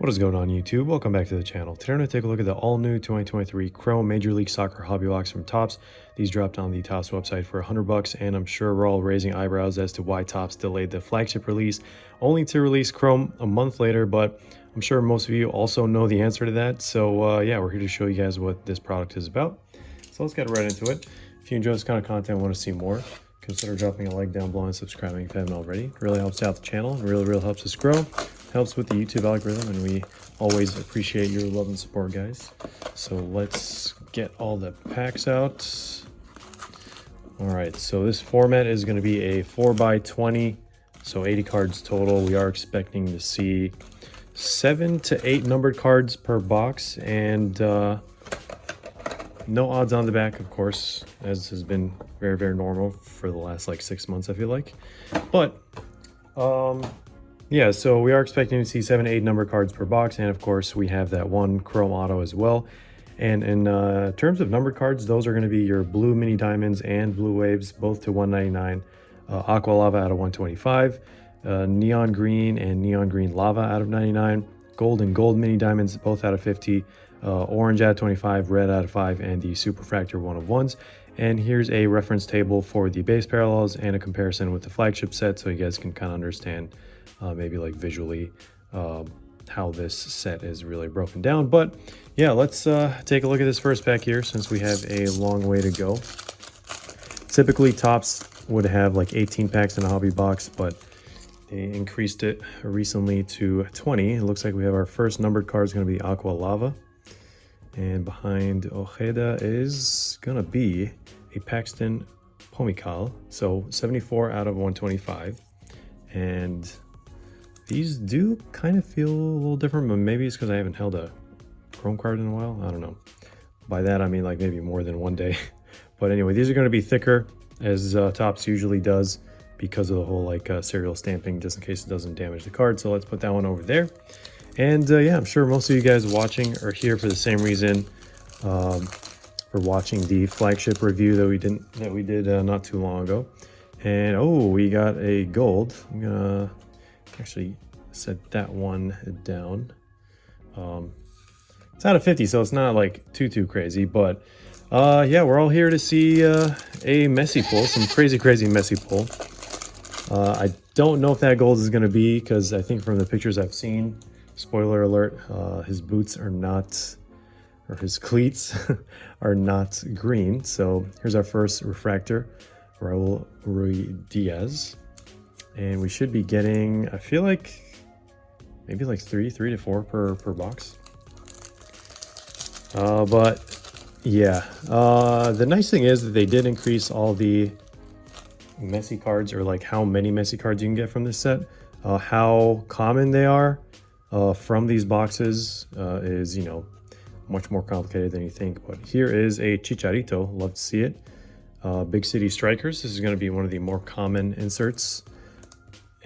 What is going on YouTube? Welcome back to the channel. Today I'm going to take a look at the all-new 2023 Chrome Major League Soccer Hobby Box from Topps. These dropped on the Topps website for $100, and I'm sure we're all raising eyebrows as to why Topps delayed the flagship release, only to release Chrome a month later, but I'm sure most of you also know the answer to that. So yeah, we're here to show you guys what this product is about. So let's get right into it. If you enjoy this kind of content and want to see more, consider dropping a like down below and subscribing if you haven't already. It really helps out the channel and really helps us grow. Helps with the YouTube algorithm, and we always appreciate your love and support, guys. So let's get all the packs out. All right, so this format is going to be a 4x20, so 80 cards total. We are expecting to see 7 to 8 numbered cards per box, and no odds on the back, of course, as has been very normal for the last like 6 months, I feel like. But yeah, so we are expecting to see 7 to 8 number cards per box, and of course we have that one Chrome Auto as well. And in terms of numbered cards, those are going to be your blue mini diamonds and blue waves, both to 199, aqua lava out of 125, neon green and neon green lava out of 99, gold and gold mini diamonds both out of 50, orange out of 25, red out of 5, and the superfractor 1 of 1s. And here's a reference table for the base parallels and a comparison with the flagship set, so you guys can kind of understand maybe like visually how this set is really broken down. But yeah, let's take a look at this first pack here, since we have a long way to go. Typically Topps would have like 18 packs in a hobby box, but they increased it recently to 20. It looks like we have our first numbered card is going to be aqua lava, and behind Ojeda is going to be a Paxton Pomykal, so 74 out of 125. And these do kind of feel a little different, but maybe it's because I haven't held a Chrome card in a while. I don't know. By that, I mean like maybe more than one day. But anyway, these are going to be thicker, as Topps usually does, because of the whole like serial stamping, just in case it doesn't damage the card. So let's put that one over there. And yeah, I'm sure most of you guys watching are here for the same reason, for watching the flagship review that we did not too long ago. And oh, we got a gold. I'm gonna actually set that one down. It's out of 50, so it's not like too crazy, but yeah, we're all here to see a Messi pull, some crazy Messi pull. I don't know if that gold is going to be, because I think from the pictures I've seen, spoiler alert, his boots are not, or his cleats are not green. So here's our first refractor, Raul Ruiz. And we should be getting, I feel like, maybe like three to four per box. But yeah, the nice thing is that they did increase all the Messi cards, or like how many Messi cards you can get from this set. How common they are from these boxes is, you know, much more complicated than you think. But here is a Chicharito, love to see it. Big City Strikers, this is going to be one of the more common inserts.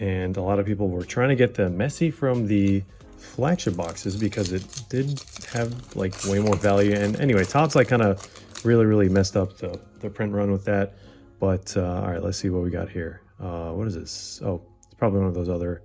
And a lot of people were trying to get the Messi from the flagship boxes because it did have like way more value. And anyway, Topps like kind of really messed up the print run with that. But all right, let's see what we got here. What is this? Oh, it's probably one of those other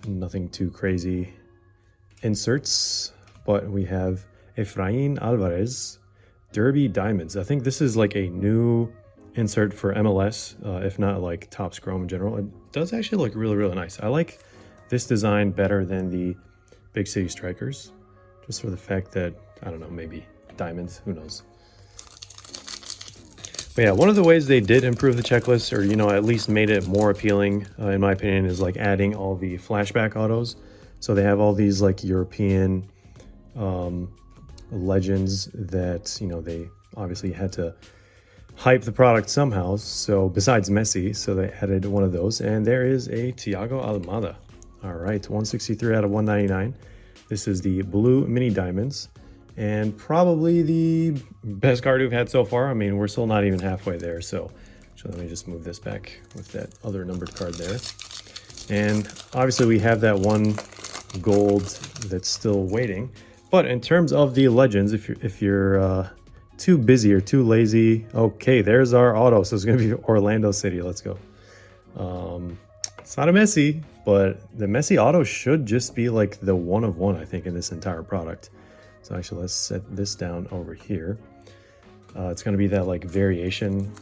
nothing too crazy inserts. But we have Efrain Alvarez Derby Diamonds. I think this is like a new insert for MLS, if not like Topps Chrome in general. It does actually look really nice. I like this design better than the Big City Strikers, just for the fact that, I don't know, maybe diamonds, who knows. But yeah, one of the ways they did improve the checklist, or, you know, at least made it more appealing, in my opinion, is like adding all the flashback autos. So they have all these like European legends that, you know, they obviously had to hype the product somehow. So besides Messi, so they added one of those. And there is a Thiago Almada. All right, 163 out of 199. This is the blue mini diamonds, and probably the best card we've had so far. I mean, we're still not even halfway there. So let me just move this back with that other numbered card there. And obviously we have that one gold that's still waiting. But in terms of the legends, if you're too busy or too lazy, okay, there's our auto. So it's going to be Orlando City. Let's go. Let's It's not a Messi, but the Messi auto should just be like the one of one, I think, in this entire product. So actually, let's set this down over here. It's going to be that like variation,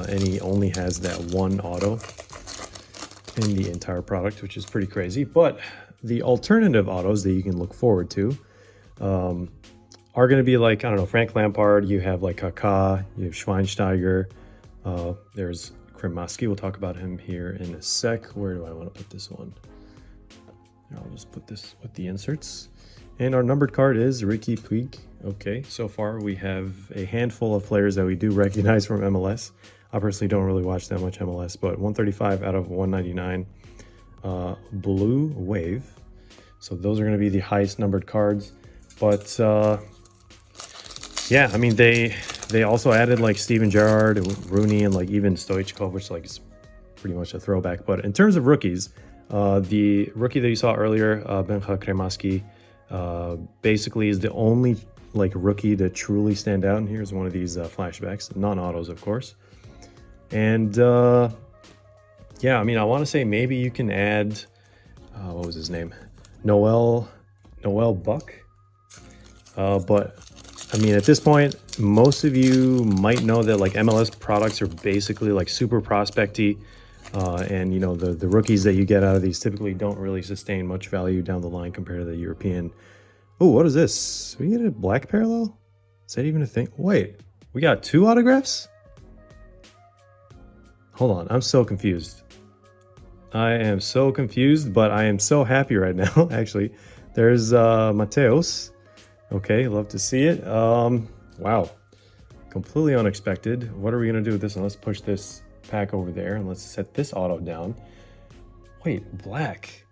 and he only has that one auto in the entire product, which is pretty crazy. But the alternative autos that you can look forward to are going to be like, I don't know, Frank Lampard, you have like Kaká, you have Schweinsteiger, there's Kremaski. We'll talk about him here in a sec. Where do I want to put this one? I'll just put this with the inserts. And our numbered card is Ricky Puig. Okay, so far we have a handful of players that we do recognize from MLS. I personally don't really watch that much MLS, but 135 out of 199. Blue Wave. So those are going to be the highest numbered cards. But yeah, I mean, they also added like Steven Gerrard, Rooney, and like even Stoichkov, which like is pretty much a throwback. But in terms of rookies, the rookie that you saw earlier, Benja Kremaski, basically is the only like rookie to truly stand out. And here's one of these flashbacks, non-autos, of course. And yeah, I mean, I want to say maybe you can add, what was his name? Noel Buck. But I mean, at this point, most of you might know that like MLS products are basically like super prospecty. And you know, the rookies that you get out of these typically don't really sustain much value down the line compared to the European. Oh, what is this? We get a black parallel? Is that even a thing? Wait, we got 2 autographs? Hold on, I'm so confused. I am so confused, but I am so happy right now, actually. There's Mateos. Okay, love to see it. Wow, completely unexpected. What are we gonna do with this one? Let's push this pack over there and let's set this auto down. Wait, black.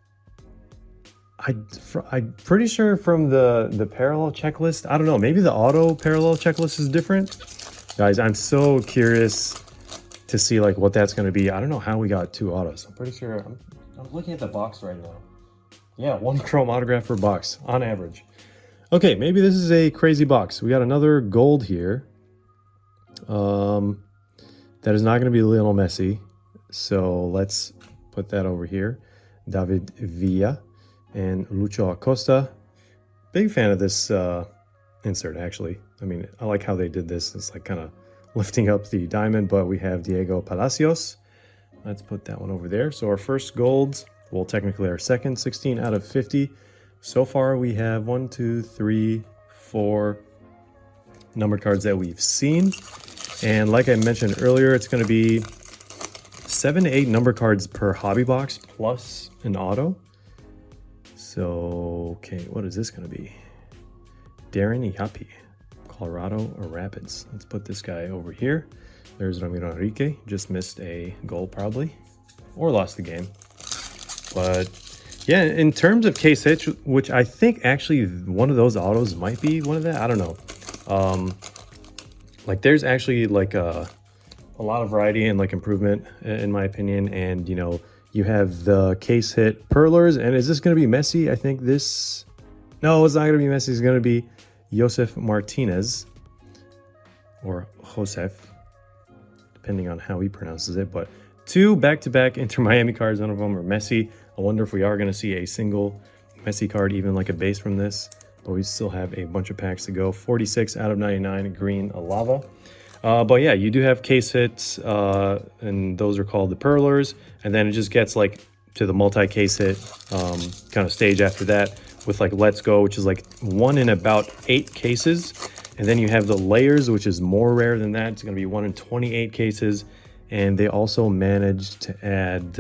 I'm pretty sure from the parallel checklist, I don't know, maybe the auto parallel checklist is different. Guys, I'm so curious to see like what that's going to be. I don't know how we got 2 autos. I'm pretty sure I'm looking at the box right now. Yeah, 1 chrome autograph per box on average. Okay, maybe this is a crazy box. We got another gold here. That is not going to be Lionel Messi. So let's put that over here. David Villa and Lucho Acosta. Big fan of this insert, actually. I mean, I like how they did this. It's like kind of lifting up the diamond, but we have Diego Palacios. Let's put that one over there. So our first golds, well, technically our second, 16 out of 50. So far we have 1, 2, 3, 4 numbered cards that we've seen. And like I mentioned earlier, it's going to be 7 to 8 number cards per hobby box plus an auto. So, okay, what is this going to be? Darren Ihapi, Colorado Rapids. Let's put this guy over here. There's Ramiro Enrique. Just missed a goal probably, or lost the game. But yeah, in terms of case hits, which I think actually one of those autos might be one of that. I don't know. Like there's actually like a lot of variety and like improvement in my opinion. And you know, you have the case hit Perlers, and is this going to be Messi? I think this, no, it's not going to be Messi. It's going to be Josef Martinez or Josef, depending on how he pronounces it. But 2 back-to-back Inter Miami cards, none of them are Messi. I wonder if we are going to see a single Messi card, even like a base from this. But we still have a bunch of packs to go. 46 out of 99, green Alava. But yeah, you do have case hits, and those are called the Perlers. And then it just gets like to the multi-case hit kind of stage after that with like Let's Go, which is like 1 in about 8 cases. And then you have the Layers, which is more rare than that. It's going to be 1 in 28 cases. And they also managed to add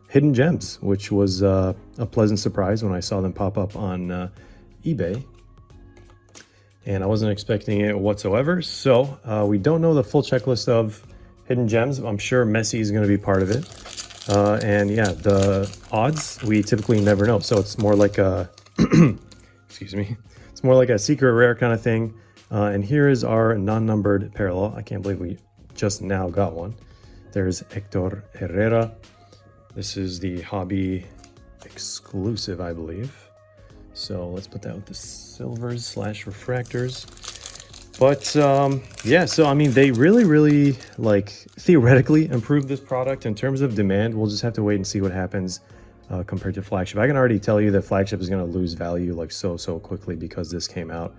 Hidden Gems, which was a pleasant surprise when I saw them pop up on eBay. And I wasn't expecting it whatsoever. So we don't know the full checklist of Hidden Gems. I'm sure Messi is going to be part of it. And yeah, the odds, we typically never know. So it's more like a, excuse me, it's more like a secret rare kind of thing. And here is our non-numbered parallel. I can't believe we just now got one. There's Hector Herrera. This is the hobby exclusive, I believe. So let's put that with the silvers / refractors. But yeah, so I mean, they really like theoretically improved this product in terms of demand. We'll just have to wait and see what happens compared to Flagship. I can already tell you that Flagship is going to lose value like so quickly because this came out.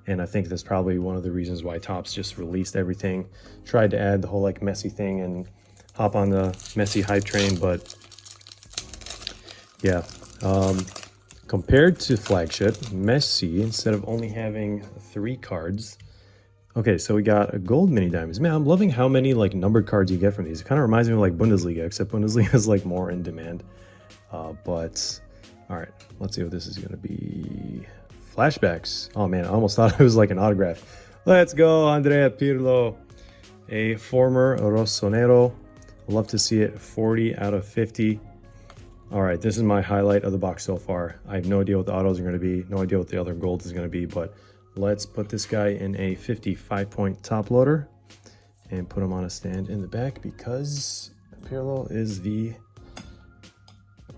And I think that's probably one of the reasons why Topps just released everything, tried to add the whole like Messi thing and hop on the Messi hype train. But yeah, compared to Flagship, Messi, instead of only having 3 cards, okay, so we got a gold mini diamonds. Man, I'm loving how many like numbered cards you get from these. It kind of reminds me of like Bundesliga, except Bundesliga is like more in demand. But all right, let's see what this is gonna be. Flashbacks. Oh man, I almost thought it was like an autograph. Let's go, Andrea Pirlo, a former Rossonero. Love to see it. 40 out of 50. All right, this is my highlight of the box so far. I have no idea what the autos are going to be, no idea what the other gold is going to be, but let's put this guy in a 55-point top loader and put him on a stand in the back because Pirlo is the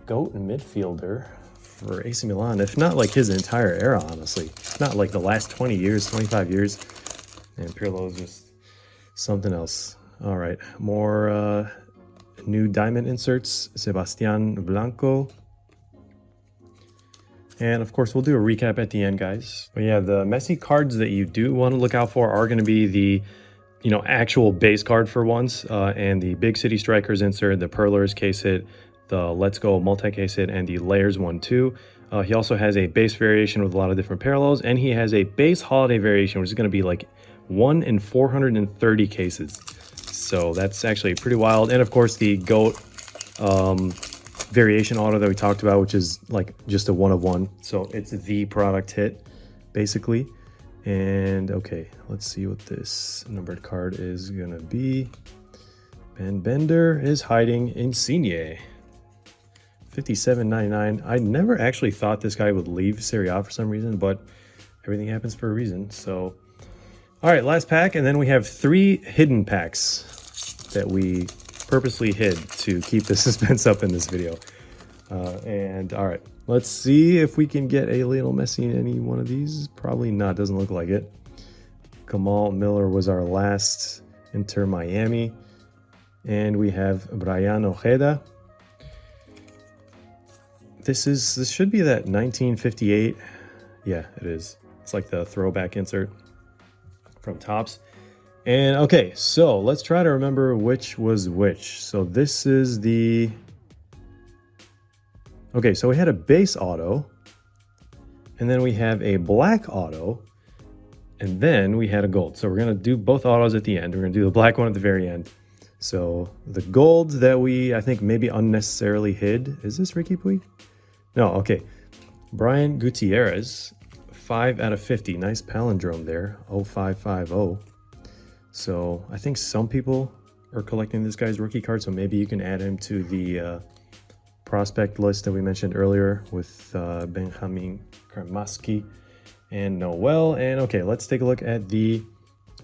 GOAT midfielder for AC Milan, if not like his entire era, honestly. Not like the last 20 years, 25 years. And Pirlo is just something else. All right, more new diamond inserts. Sebastian Blanco. And of course, we'll do a recap at the end, guys. But yeah, the Messi cards that you do want to look out for are going to be the, you know, actual base card for once, and the Big City Strikers insert, the Perlers case hit, the Let's Go multi-case hit, and the Layers 1-2. He also has a base variation with a lot of different parallels, and he has a base holiday variation, which is going to be like 1 in 430 cases. So that's actually pretty wild. And of course, the GOAT variation auto that we talked about, which is like just a 1 of 1. So it's the product hit, basically. And okay, let's see what this numbered card is going to be. Ben Bender is hiding Insigne. 57.99. I never actually thought this guy would leave Serie A for some reason, but everything happens for a reason. So, all right, last pack. And then we have 3 hidden packs that we purposely hid to keep the suspense up in this video. And all right, let's see if we can get a Lionel Messi in any one of these. Probably not, doesn't look like it. Kamal Miller was our last Inter Miami. And we have Brian Ojeda. This should be that 1958. Yeah, it is. It's like the throwback insert from Topps. And okay, so let's try to remember which was which. So this is the... Okay, so we had a base auto, and then we have a black auto, and then we had a gold. So we're gonna do both autos at the end. We're gonna do the black one at the very end. So the gold that we, I think, maybe unnecessarily hid. Is this Ricky Puig? No, okay. Brian Gutierrez, 5 out of 50. Nice palindrome there, 0550. So I think some people are collecting this guy's rookie card, so maybe you can add him to the prospect list that we mentioned earlier with Benjamin Kramaski and Noel. And okay, let's take a look at the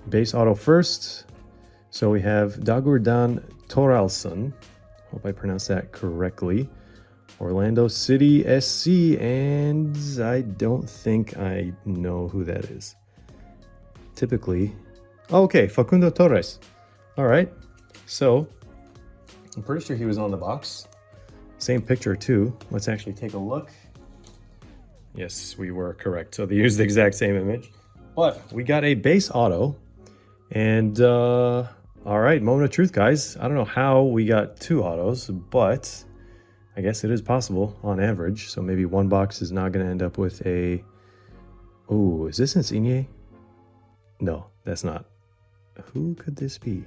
base auto first. So we have Dagurdan Toralson. Hope I pronounced that correctly. Orlando City SC, and I don't think I know who that is. Typically, oh, okay, Facundo Torres. All right, so I'm pretty sure he was on the box. Same picture too. Let's actually take a look. Yes, we were correct. So they used the exact same image, but we got a base auto. And all right, moment of truth, guys. I don't know how we got 2 autos, but I guess it is possible on average. So maybe one box is not going to end up with a... Oh, is this Insigne? No, that's not. Who could this be?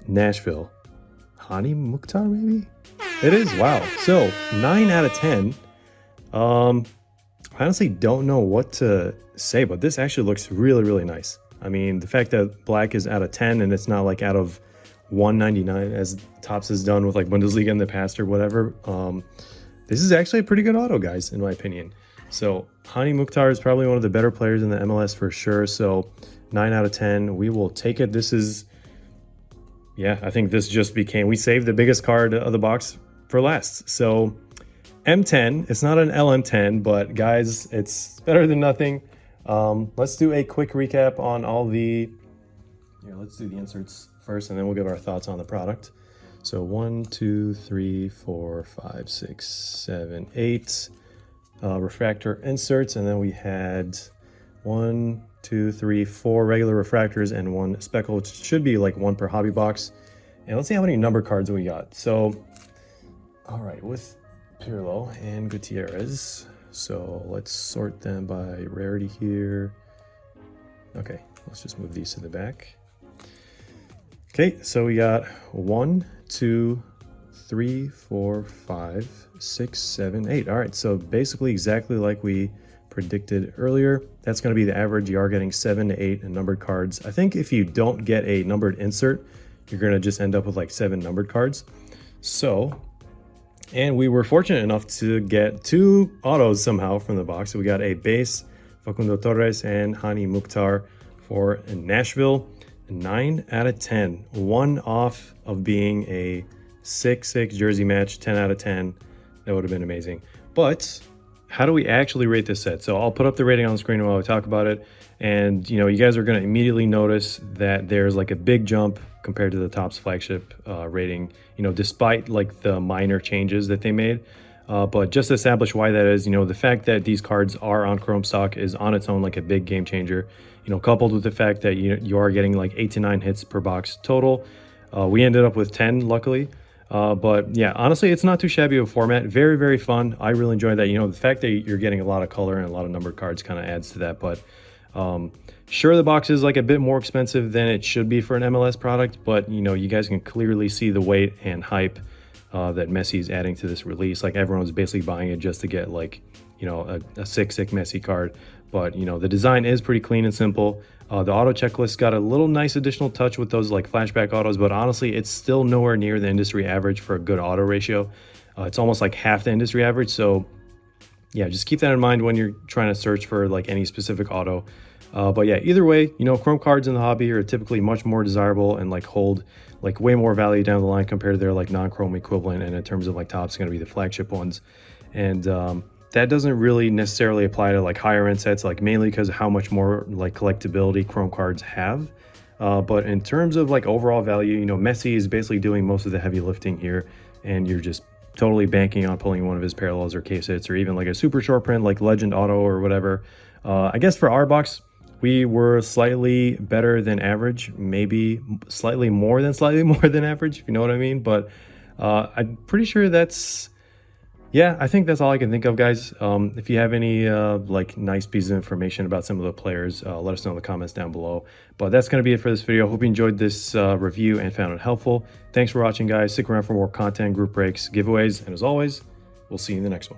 Nashville. Hani Mukhtar, maybe? It is, wow. So 9 out of 10. I honestly don't know what to say, but this actually looks really nice. I mean, the fact that black is out of 10 and it's not like out of 199 as Topps has done with like Bundesliga in the past or whatever. This is actually a pretty good auto, guys, in my opinion. So Hani Mukhtar is probably one of the better players in the MLS for sure. So 9 out of 10, we will take it. This is, yeah, I think this just became, we saved the biggest card of the box for last. So M10, it's not an LM10, but guys, it's better than nothing. Let's do a quick recap on all the, let's do the inserts first, and then we'll give our thoughts on the product. So 1, 2, 3, 4, 5, 6, 7, 8 refractor inserts, and then we had 1, 2, 3, 4 regular refractors and 1 speckle, which should be like 1 per hobby box. And let's see how many number cards we got. So, all right, with Pirlo and Gutierrez. So let's sort them by rarity here. Okay, let's just move these to the back. Okay, so we got 1, 2, 3, 4, 5, 6, 7, 8. All right, so basically exactly like we predicted earlier. That's going to be the average. You are getting 7 to 8 numbered cards. I think if you don't get a numbered insert, you're going to just end up with like 7 numbered cards. So, and we were fortunate enough to get 2 autos somehow from the box. So we got a base, Facundo Torres and Hani Mukhtar for Nashville. 9 out of 10. 1 off of being a 6-6 jersey match, 10 out of 10. That would have been amazing. But how do we actually rate this set? So I'll put up the rating on the screen while we talk about it. And, you guys are going to immediately notice that there's like a big jump compared to the Topps Flagship rating, despite like the minor changes that they made. But just to establish why that is, the fact that these cards are on Chrome stock is on its own like a big game changer. Coupled with the fact that you are getting like 8 to 9 hits per box total. We ended up with 10, luckily. But yeah, honestly, it's not too shabby of a format. Very, very fun. I really enjoy that. The fact that you're getting a lot of color and a lot of numbered cards kind of adds to that. But sure, the box is like a bit more expensive than it should be for an MLS product. But, you guys can clearly see the weight and hype that Messi's adding to this release. Like everyone's basically buying it just to get like, a 6-6 Messi card. But, the design is pretty clean and simple. The auto checklist got a little nice additional touch with those like flashback autos, but honestly, it's still nowhere near the industry average for a good auto ratio. It's almost like half the industry average. So yeah, just keep that in mind when you're trying to search for like any specific auto. But yeah, either way, Chrome cards in the hobby are typically much more desirable and like hold like way more value down the line compared to their like non-Chrome equivalent. And in terms of like Topps, going to be the flagship ones. And that doesn't really necessarily apply to like higher end sets, like mainly because of how much more like collectability Chrome cards have. But in terms of like overall value, Messi is basically doing most of the heavy lifting here, and you're just totally banking on pulling one of his parallels or case hits, or even like a super short print like Legend Auto or whatever. I guess for our box, we were slightly better than average, maybe slightly more than average, if you know what I mean. But I'm pretty sure that's, yeah, I think that's all I can think of, guys. If you have any like nice pieces of information about some of the players, let us know in the comments down below. But that's going to be it for this video. Hope you enjoyed this review and found it helpful. Thanks for watching, guys. Stick around for more content, group breaks, giveaways, and as always, we'll see you in the next one.